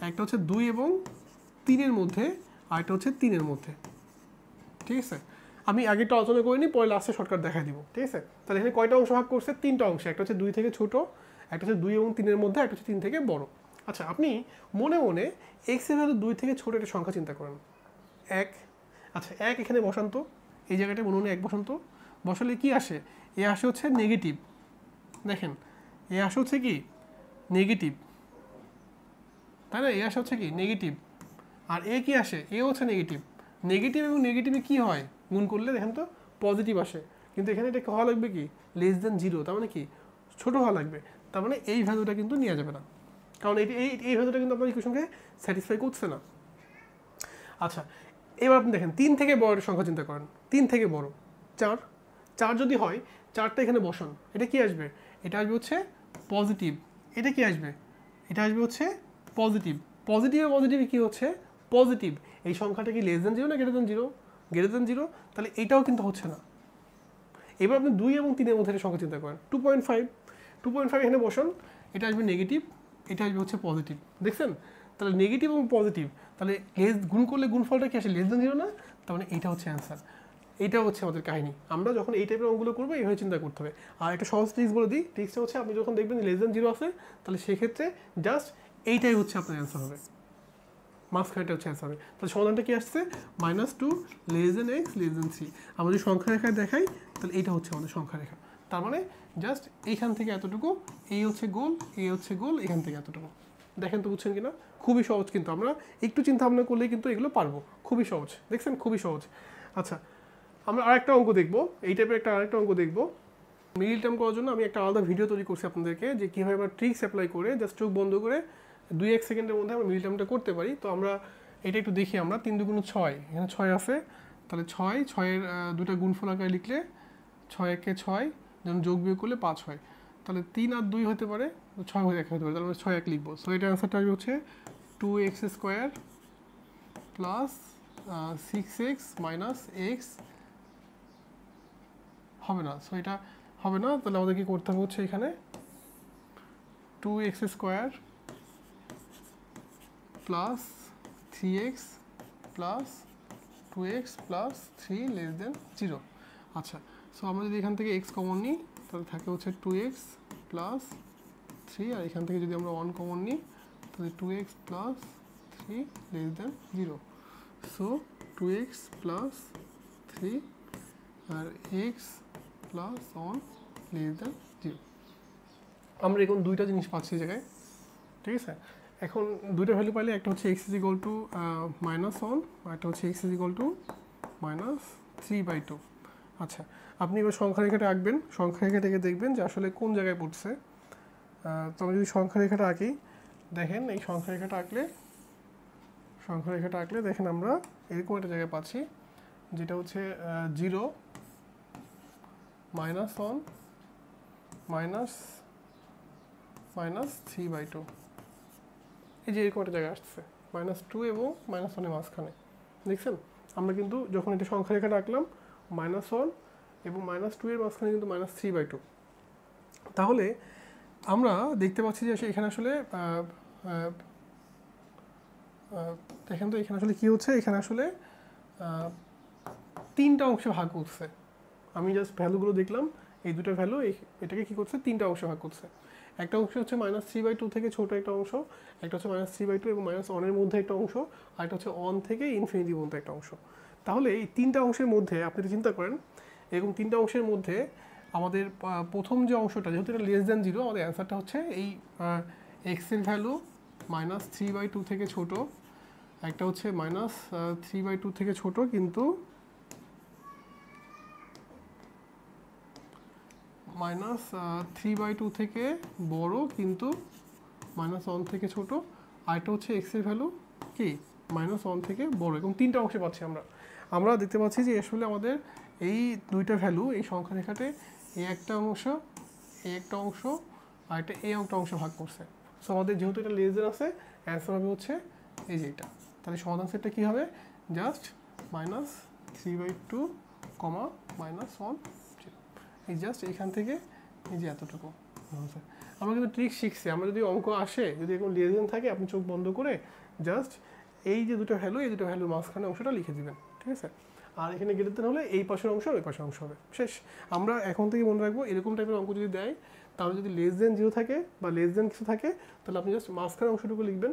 একটা হচ্ছে 2 এবং 3-এর মধ্যে, আরেকটা হচ্ছে 3-এর মধ্যে। ঠিক আছে, আমি আগেটা আলোচনা করিনি, পরে লাস্টে শর্টকাট দেখাই দিব। ঠিক আছে, তাহলে এখানে কয়টা অংশ ভাগ করছে? 3টা অংশে। একটা হচ্ছে 2 থেকে ছোট, একটা হচ্ছে 2 এবং 3-এর মধ্যে, একটা হচ্ছে 3 থেকে বড়। আচ্ছা, আপনি মনে মনে এক্সের ভ্যালু 2 থেকে ছোট একটা সংখ্যা চিন্তা করেন, 1। আচ্ছা, 1 এখানে বসান্ত, এই জায়গাটায় মনে মনে 1 বসান্ত। বসালে কি আসে? এ আসে হচ্ছে নেগেটিভ। দেখেন, এ আসে হচ্ছে কি? নেগেটিভ, তাই না? এ আসে হচ্ছে কি? নেগেটিভ। আর এ কি আসে? এ হচ্ছে নেগেটিভ। নেগেটিভ এবং নেগেটিভে কি হয়? গুণ করলে দেখেন তো পজিটিভ আসে, কিন্তু এখানে এটা হওয়া লাগবে কি? লেস দেন 0, তার মানে কি? ছোট হওয়া লাগবে। তার মানে এই ভ্যালুটা কিন্তু নেওয়া যাবে না, কারণ এই ভ্যালুটা কিন্তু আপনার ইকুয়েশনকে স্যাটিসফাই করছে না। আচ্ছা, এবার আপনি দেখেন 3 থেকে বড় সংখ্যা চিন্তা করেন, 3 থেকে বড় 4। 4 যদি হয়, 4টা এখানে বসান, এটা কি আসবে? এটা আসবে হচ্ছে পজিটিভ। এটা কি আসবে? এটা আসবে হচ্ছে পজিটিভ। পজিটিভে কি হচ্ছে? পজিটিভ। এই সংখ্যাটা কি লেস দেন 0 না গ্রেটার দেন 0? গ্রেটার দেন 0, তাহলে এটাও কিন্তু হচ্ছে না। এবার আপনি 2 এবং 3-এর মধ্যে একটা সংখ্যা চিন্তা করেন, 2.5 এখানে বসান, এটা আসবে নেগেটিভ, এটা আসবে হচ্ছে পজিটিভ। দেখছেন? তাহলে নেগেটিভ এবং পজিটিভ, তাহলে গুণ করলে গুণফলটা কি আসে? লেস দেন 0 না? তার মানে এটা হচ্ছে অ্যান্সার। এটা হচ্ছে আমাদের কাহিনী। আমরা যখন এই টাইপের অঙ্কগুলো করবো, এইভাবে চিন্তা করতে হবে। আর একটা সহজ ট্রিক্স বলে দিই, ট্রিক্সটা হচ্ছে, আপনি যখন দেখবেন লেস দেন 0 আছে, তাহলে সেক্ষেত্রে জাস্ট এইটাই হচ্ছে আপনার অ্যান্সার হবে, মাঝখানেটা হচ্ছে অ্যান্সার হবে। তাহলে সমাধানটা কি আসছে? -2 লেস দেন x লেস দেন 3। আমরা যদি সংখ্যা রেখায় দেখাই, তাহলে এইটা হচ্ছে আমাদের সংখ্যা রেখা। তার মানে জাস্ট এইখান থেকে এতটুকু, এই হচ্ছে গোল, এই হচ্ছে গোল, এখান থেকে এতটুকু। দেখেন তো বুঝছেন কিনা? খুবই সহজ, কিন্তু আমরা একটু চিন্তা ভাবনা করলেই কিন্তু এগুলো পারবো। খুবই সহজ, দেখছেন? খুবই সহজ। আচ্ছা, আমরা আরেকটা অঙ্ক দেখবো, এই টাইপের আরেকটা অঙ্ক দেখবো। মিডল টার্ম করার জন্য আমি একটা আলাদা ভিডিও তৈরি করছি আপনাদেরকে, যে কীভাবে আমরা ট্রিক্স অ্যাপ্লাই করে জাস্ট চোখ বন্ধ করে 2-1 সেকেন্ডের মধ্যে আমরা মিডল টার্মটা করতে পারি। তো আমরা এটা একটু দেখি। আমরা 3 × 6, এখানে 6 আছে, তাহলে 6-6-এর দুটা গুণফল আকারে লিখলে 6-1-এ 6, যেমন যোগ বিয়োগ করলে 5 হয়। তাহলে 3 আর 2 হতে পারে, 6 হতে পারে, তাহলে আমরা 6-1 লিখবো। সো এটা অ্যান্সারটা আসবে হচ্ছে 2x² plus 6x minus x হবে না। সো এটা হবে না, তাহলে আমাদের কি করতে হবে? হচ্ছে এখানে 2x² plus 3x plus 2x plus 3 less than 0। আচ্ছা, সো আমরা যদি এখান থেকে x কমন নিই, তাহলে থাকে হচ্ছে 2x প্লাস 3, আর এখান থেকে যদি আমরা 1 কমন নিই, তাহলে 2x plus 3 less than 0। So 2x plus 3 আর x প্লাস 1 লেস দেন 0। আমরা এখন দুইটা জিনিস পাচ্ছি এই জায়গায়। ঠিক আছে, এখন দুইটা ভ্যালু পাইলে, একটা হচ্ছে x -1, আর একটা হচ্ছে x -3/2। আচ্ছা, আপনি এবার সংখ্যা রেখাটা আঁকবেন, সংখ্যা রেখা থেকে দেখবেন যে আসলে কোন জায়গায় পড়ছে। তো আমি যদি সংখ্যা রেখাটা আঁকি, দেখেন এই সংখ্যা রেখাটা আঁকলে দেখেন আমরা এরকম একটা জায়গায় পাচ্ছি, যেটা হচ্ছে 0 -1 -3/2, এই যে এরকম একটা জায়গায় আসছে -2 এবং -1 এর মাঝখানে। দেখছেন আমরা কিন্তু যখন এটা সংখ্যা রেখা রাখলাম -1 এবং -2 এর মাঝখানে কিন্তু -3/2। তাহলে আমরা দেখতে পাচ্ছি যে এখানে আসলে দেখেন তো এখানে আসলে কি হচ্ছে, এখানে আসলে 3টা অংশে ভাগ করছে। আমি জাস্ট ভ্যালুগুলো দেখলাম, এই দুটো ভ্যালু এটাকে কি করছে 3টা অংশে ভাগ করছে। একটা অংশ হচ্ছে -3/2 থেকে ছোট একটা অংশ, একটা হচ্ছে -3/2 এবং -1 এর মধ্যে একটা অংশ, আর একটা হচ্ছে 1 থেকে ইনফিনিটি পর্যন্ত একটা অংশ। তাহলে এই 3টা অংশের মধ্যে আপনি চিন্তা করেন, এরকম 3টা অংশের মধ্যে আমাদের প্রথম যে অংশটা, যেহেতু এটা <0, আমাদের অ্যান্সারটা হচ্ছে এই x এর ভ্যালু -3/2 থেকে ছোট, একটা হচ্ছে -3/2 থেকে ছোট কিন্তু -3/2 থেকে বড় কিন্তু -1 থেকে ছোট, আর একটা হচ্ছে x এর ভ্যালু কি -1 থেকে বড়, এবং 3টা অংশে পাচ্ছি আমরা দেখতে পাচ্ছি যে আসলে আমাদের এই দুইটা ভ্যালু এই সংখ্যা রেখাতে এই একটা অংশ আর একটা এই একটা অংশ ভাগ করছে। সো আমাদের যেহেতু এটা লেস আছে, অ্যান্সার হবে হচ্ছে এই যে এটা। তাহলে সমাধান সেটটা কী হবে, জাস্ট -3/2, -1, এই জাস্ট এখান থেকে এই যে এতটুকু। আমরা কিন্তু ট্রিক শিখছি, আমরা যদি অঙ্ক আসে, যদি এরকম লেজেন থাকে, আপনি চোখ বন্ধ করে জাস্ট এই যে দুটো ভ্যালু, এই দুটো ভ্যালুর মাঝখানে অংশটা লিখে দিবেন, ঠিক আছে। আর এখানে গ্রেটার হলে এই পাশের অংশ আর ওই পাশের অংশ হবে, শেষ। আমরা এখন থেকে মনে রাখবো, এরকম টাইপের অঙ্ক যদি দেয়, তাহলে যদি <0 থাকে বা কিছু থাকে, তাহলে আপনি জাস্ট মাঝখানে অংশটুকু লিখবেন,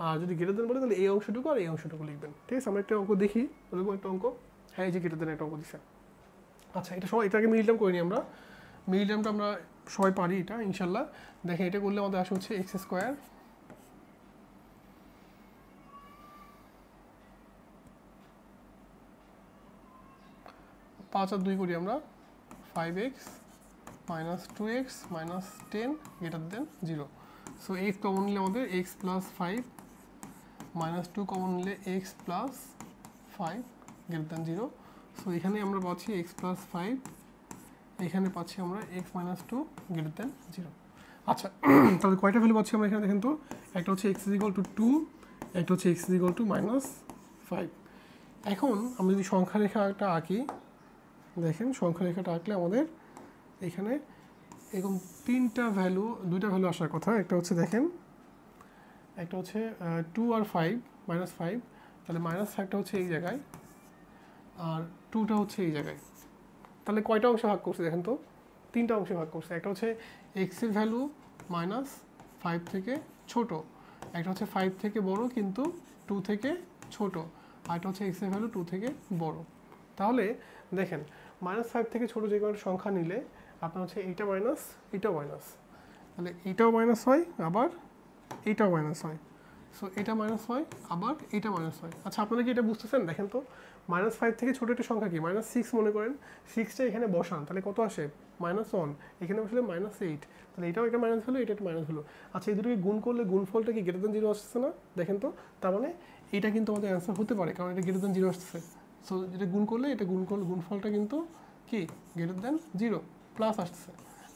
আর যদি গ্রেটার বলে তাহলে এই অংশটুকু আর এই অংশটুকু লিখবেন, ঠিক আছে। আমরা একটা অঙ্ক দেখি, ওরকম একটা অঙ্ক। হ্যাঁ, এই যে গ্রেটার একটা অঙ্ক দিচ্ছে। আচ্ছা, এটা সবাই এটাকে মিডিয়াম করে নিই আমরা। মিডিয়ামটা আমরা সবাই পারি এটা ইনশাল্লাহ। দেখেন এটা করলে আমাদের আসে হচ্ছে x², 5 আর 2 করি আমরা, 5x - 2x - 10 > 0। So x common নিলে আমাদের x + 5 -2 কমন নিলে x + 5 > 0। সো এখানে আমরা পাচ্ছি x + 5, এখানে পাচ্ছি আমরা x - 2 > 0। আচ্ছা, তাহলে কয়টা ভ্যালু পাচ্ছি আমরা এখানে দেখেন তো। একটা হচ্ছে x = 2, একটা হচ্ছে x = -5। এখন আমরা যদি সংখ্যা রেখাটা আঁকি, দেখেন সংখ্যা রেখাটা আঁকলে আমাদের এখানে এরকম দুইটা ভ্যালু আসার কথা। একটা হচ্ছে দেখেন, একটা হচ্ছে 2 আর 5 -5, তাহলে -5টা হচ্ছে এই জায়গায় আর 2টা হচ্ছে এই জায়গায়। তাহলে কয়টা অংশে ভাগ করছে দেখেন তো, 3টা অংশে ভাগ করছে। একটা হচ্ছে x এর ভ্যালু -5 থেকে ছোট, একটা হচ্ছে 5 থেকে বড় কিন্তু 2 থেকে ছোট, আর একটা হচ্ছে x এর ভ্যালু 2 থেকে বড়। তাহলে দেখেন -5 থেকে ছোট যে কোনো সংখ্যা নিলে আপনার হচ্ছে এইটা মাইনাস, এইটাও মাইনাস, তাহলে এইটাও মাইনাস হয়, আবার এইটাও মাইনাস হয়। সো এটা মাইনাস হয়, আবার এইটা মাইনাস হয়। আচ্ছা, আপনারা কি এটা বুঝতেছেন? দেখেন তো, -5 থেকে ছোটো একটা সংখ্যা কি -6 মনে করেন, 6টা এখানে বসান, তাহলে কত আসে -1, এখানে বসলে -8, তাহলে এটাও একটা মাইনাস হলো, এটা একটা মাইনাস হলো। আচ্ছা, এই দুটোকে গুণ করলে গুণফলটা কি > 0 আসছে না? দেখেন তো, তার মানে এটা কিন্তু আমাদের অ্যান্সার হতে পারে, কারণ এটা > 0 আসছে। সো এটা গুণ করলে এটা গুণফলটা কিন্তু কি <0 প্লাস আসছে।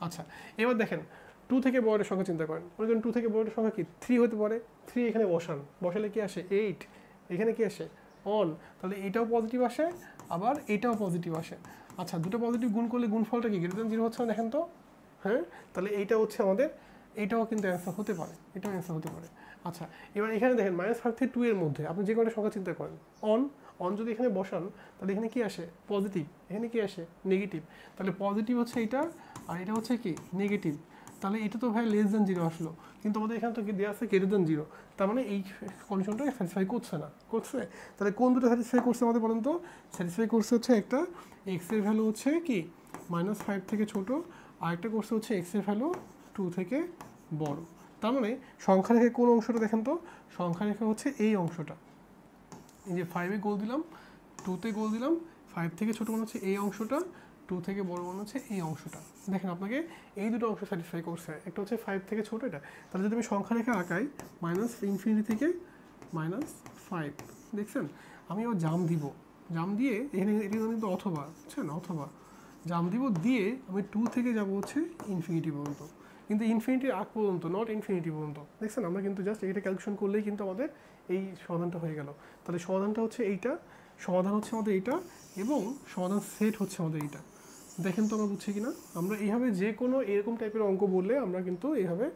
আচ্ছা, এবার দেখেন 2 থেকে বড় সংখ্যা চিন্তা করেন, মনে করেন 2 থেকে বড় সংখ্যা কি 3 হতে পারে। 3 এখানে বসালে কি আসে 8, এখানে কি আসে 1, তাহলে এটাও পজিটিভ আসে, আবার এটাও পজিটিভ আসে। আচ্ছা, দুটো পজিটিভ গুণ করলে গুণফলটা কি > 0 হচ্ছে না? দেখেন তো, হ্যাঁ, তাহলে এইটা হচ্ছে আমাদের, এইটাও কিন্তু অ্যান্সার হতে পারে, এটাও অ্যান্সার হতে পারে। আচ্ছা, এবার এখানে দেখেন -5 থেকে 2 এর মধ্যে আপনি যে কোনো সংখ্যা চিন্তা করেন, অন যদি এখানে বসান, তাহলে এখানে কি আসে পজিটিভ, এখানে কি আসে নেগেটিভ। তাহলে পজিটিভ হচ্ছে এটা, আর এটা হচ্ছে কি নেগেটিভ। তাহলে এটা তো ভাই <0 আসলো, কিন্তু আমাদের এখানে তো কি দেওয়া আছে <0। তার মানে এই কন্ডিশনটা স্যাটিসফাই করছে না, করছে। তাহলে কোন দুটো স্যাটিসফাই করছে আমাদের বলেন তো? স্যাটিসফাই করছে হচ্ছে একটা x এর ভ্যালু হচ্ছে কি -5 থেকে ছোট, আর একটা করছে হচ্ছে x এর ভ্যালু 2 থেকে বড়। তার মানে সংখ্যা রেখে কোন অংশটা দেখেন তো, সংখ্যা রেখা হচ্ছে এই অংশটা। এই যে 5-এ গোল দিলাম, 2-তে গোল দিলাম, 5 থেকে ছোট মনে হচ্ছে এই অংশটা, 2 থেকে বড় মনে হচ্ছে এই অংশটা। দেখেন আপনাকে এই দুটো অংশ স্যাটিসফাই করছে, একটা হচ্ছে 5 থেকে ছোট এটা। তাহলে যদি আমি সংখ্যা রেখা আঁকাই -∞ থেকে -5, দেখছেন? আমি আবার জাম দিব, জাম দিয়ে এখানে এটা কিন্তু অথবা, বুঝছেন, অথবা জাম দিব, দিয়ে আমি 2 থেকে যাব হচ্ছে ইনফিনিটি পর্যন্ত, কিন্তু ইনফিনিটির আগ পর্যন্ত, নট ইনফিনিটি পর্যন্ত। দেখছেন, আমরা কিন্তু জাস্ট এটা ক্যালকুলেশন করলেই কিন্তু আমাদের এই সমাধানটা হয়ে গেল। তাহলে সমাধানটা হচ্ছে এইটা, সমাধান হচ্ছে আমাদের এইটা, এবং সমাধান সেট হচ্ছে আমাদের এইটা। দেখেন তো আমরা বুঝছি কিনা? আমরা এইভাবে যে কোনো এরকম টাইপের অঙ্ক বললে আমরা কিন্তু এইভাবে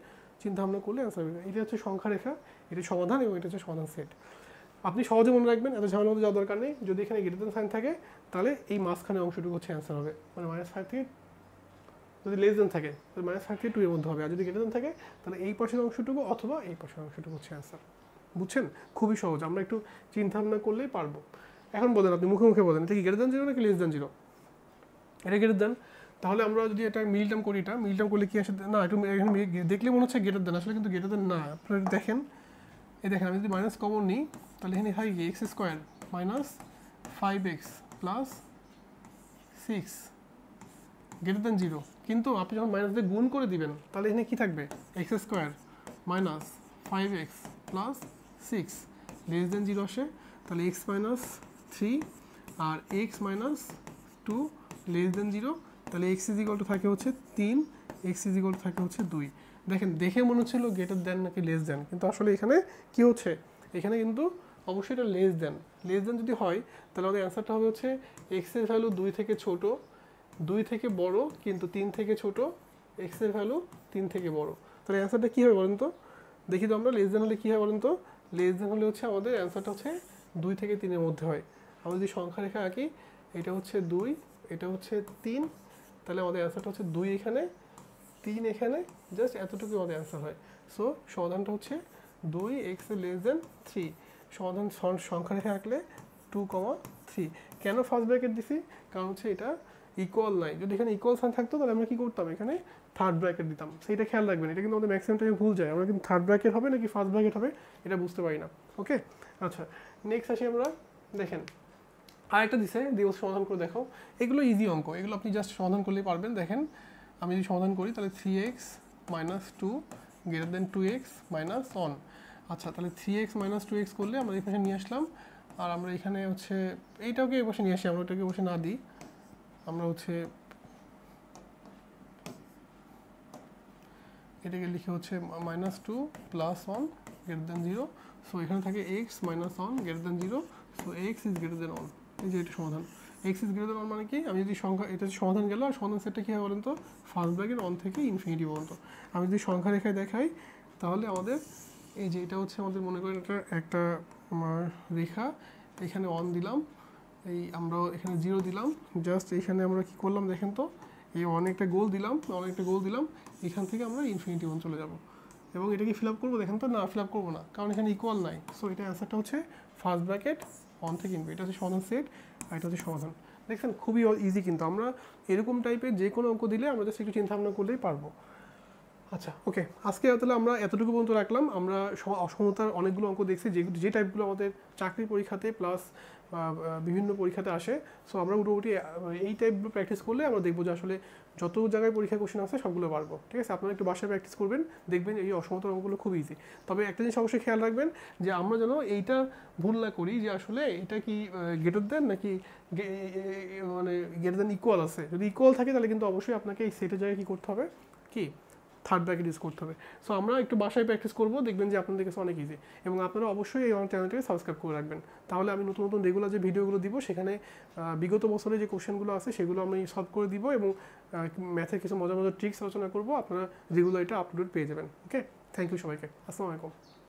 চিন্তা ভাবনা করলে অ্যান্সার হবে। এটা হচ্ছে সংখ্যা রেখা, এটা সমাধান, এবং এটা হচ্ছে সমাধান সেট। আপনি সহজে মনে রাখবেন, এত ঝামেলার মধ্যে যাওয়ার দরকার নেই। যদি এখানে গ্রেটার দেন সাইন থাকে তাহলে এই মাঝখানে অংশটুকু হচ্ছে অ্যান্সার হবে, মানে -5 থেকে, যদি লেস দেন থাকে তাহলে -5 থেকে 2 এর মধ্যে হবে, আর যদি গ্রেটার দেন থাকে তাহলে এই পাশের অংশটুকু অথবা এই পাশের অংশটুকু হচ্ছে অ্যান্সার। বুঝছেন? খুবই সহজ, আমরা একটু চিন্তা ভাবনা করলেই পারবো। এখন বলেন, আপনি মুখে মুখে বলেন, এটা কি গ্রেটার দেন 0 নাকি লেস দেন 0? এটা গ্রেটার দেন। তাহলে আমরা যদি এটা মিল টার্ম করি, এটা মিল টার্ম করলে কি আসে? না, একটু এখানে দেখলে মনে হচ্ছে গ্রেটার দেন, আসলে কিন্তু গ্রেটার দেন না। আপনারা দেখেন, এই দেখেন, আমি যদি মাইনাস কমন নিই তাহলে এখানে হয় কি x square minus 5x plus 6 greater than 0। কিন্তু আপনি যখন মাইনাস দিয়ে গুণ করে দিবেন তাহলে এখানে কি থাকবে? X square minus 5x plus 6 less than 0 আসে, তাহলে x মাইনাস 3 আর x মাইনাস 2 লেস দেন 0, তাহলে x ইজ ইকুয়াল টু থাকে হচ্ছে 3, x ইজ ইকুয়াল টু থাকে হচ্ছে 2। দেখেন, দেখে মনে হচ্ছিল গ্রেটার দেন নাকি লেস দেন, কিন্তু আসলে এখানে কি হচ্ছে? এখানে কিন্তু অবশ্যই এটা লেস দেন। লেস দেন যদি হয় তাহলে আমাদের অ্যান্সারটা হবে হচ্ছে এক্স এর ভ্যালু 2 থেকে ছোট, 2 থেকে বড় কিন্তু 3 থেকে ছোট, এক্স এর ভ্যালু 3 থেকে বড়। তাহলে অ্যান্সারটা কী হবে বলেন তো? দেখি তো আমরা, লেস দেন হলে কী হয় বলেন তো? লেস দেন হলে হচ্ছে আমাদের অ্যান্সারটা হচ্ছে 2 থেকে 3 এর মধ্যে হয়। আমরা যদি সংখ্যা রেখা আঁকি, এটা হচ্ছে 2, এটা হচ্ছে 3, তাহলে আমাদের অ্যান্সারটা হচ্ছে 2 এখানে, 3 এখানে, জাস্ট এতটুকু আমাদের অ্যান্সার হয়। সো সমাধানটা হচ্ছে 2x লেস দেন 3। সমাধান সংখ্যা রেখে আঁকলে 2,3। কেন ফার্স্ট ব্র্যাকেট দিছি? কারণ হচ্ছে এটা ইকুয়াল নাই। যদি এখানে ইকুয়াল সাইন থাকতো তাহলে আমরা কি করতাম? এখানে থার্ড ব্র্যাকেট দিতাম। সেইটা খেয়াল রাখবেন, এটা কিন্তু আমাদের ম্যাক্সিমাম টাইমে ভুল যায়। আমরা কিন্তু থার্ড ব্র্যাকেট হবে নাকি ফার্স্ট ব্র্যাকেট হবে এটা বুঝতে পারি না। ওকে, আচ্ছা, নেক্সট আসি আমরা। দেখেন, আরেকটা দিছে, দিয়ে সমাধান করে দেখো। এগুলো ইজি অঙ্ক, এগুলো আপনি জাস্ট সমাধান করলেই পারবেন। দেখেন, আমি যদি সমাধান করি তাহলে 3x minus 2 greater than 2x minus 1। আচ্ছা, তাহলে 3x মাইনাস 2x করলে আমরা এই পাশে নিয়ে আসলাম, আর আমরা এখানে হচ্ছে এইটাকে এই পাশে নিয়ে আসি, আমরা ওটাকে বসে না দিই, আমরা হচ্ছে এটাকে লিখে হচ্ছে -2 প্লাস 1 গ্রেটার দেন 0। সো এখানে থাকে x minus 1 greater than 0, so x is greater than 1। এই যে এটা সমাধান, x ইজ গ্রেটার দেন 1 মানে কি? আমি যদি সংখ্যা, এটা সমাধান গেল, আর সমাধান সেটটা কী হয় বলেন তো? ফার্স্ট ব্র্যাকেট 1 থেকে ইনফিনিটি পর্যন্ত। আমি যদি সংখ্যা রেখায় দেখাই তাহলে আমাদের এই যে এটা হচ্ছে আমাদের, মনে করেন এটা একটা আমার রেখা, এখানে 1 দিলাম, এই আমরা এখানে 0 দিলাম, জাস্ট এখানে আমরা কি করলাম দেখেন তো? এই অনেকটা গোল দিলাম, অনেকটা গোল দিলাম, এখান থেকে আমরা ইনফিনিটি ওয়ান চলে যাব। এবং এটাকে ফিল আপ করবো, দেখেন তো? না, ফিল আপ করবো না, কারণ এখানে ইকুয়াল নাই। সো এটা অ্যান্সারটা হচ্ছে ফার্স্ট ব্র্যাকেট 1 থেকে ইনফিনিটি। এটা হচ্ছে সমাধান সেট, আর এটা হচ্ছে সমাধান। দেখছেন, খুবই ইজি। কিন্তু আমরা এরকম টাইপের যে কোনো অঙ্ক দিলে আমরা জাস্ট একটু চিন্তা ভাবনা করলেই পারবো। আচ্ছা, ওকে, আজকে তাহলে আমরা এতটুকু পর্যন্ত রাখলাম। আমরা অসমতার অনেকগুলো অঙ্ক দেখছি, যে টাইপগুলো আমাদের চাকরি পরীক্ষাতে প্লাস বিভিন্ন পরীক্ষাতে আসে। সো আমরা মোটামুটি এই টাইপগুলো প্র্যাকটিস করলে আমরা দেখবো যে আসলে যত জায়গায় পরীক্ষা কোশ্চেন আছে সবগুলো পারবো। ঠিক আছে, আপনারা একটু বাসায় প্র্যাকটিস করবেন, দেখবেন এই অসমতার অঙ্কগুলো খুব ইজি। তবে একটা জিনিস অবশ্যই খেয়াল রাখবেন যে আমরা যেন এইটা ভুল না করি যে আসলে এটা কি গ্রেটার দেন নাকি মানে গ্রেটার দেন ইকুয়াল আছে। যদি ইকুয়াল থাকে তাহলে কিন্তু অবশ্যই আপনাকে এই সেটের জায়গায় কী করতে হবে? কি থার্ড ব্র্যাকেট ইউজ করতে হবে। সো আমরা একটু বাসায় প্র্যাকটিস করবো, দেখবেন যে আপনাদের কাছে অনেক ইজি। এবং আপনারা অবশ্যই এই চ্যানেলটাকে সাবস্ক্রাইব করে রাখবেন, তাহলে আমি নতুন নতুন রেগুলার যে ভিডিওগুলো দিব সেখানে বিগত বছরে যে কোশ্চেনগুলো আছে সেগুলো আমি সলভ করে দিব, এবং ম্যাথের কিছু মজার মজার ট্রিক্স আলোচনা করবো। আপনারা রেগুলার এটা আপলোড পেয়ে যাবেন। ওকে, থ্যাংক ইউ সবাইকে, আসসালামু আলাইকুম।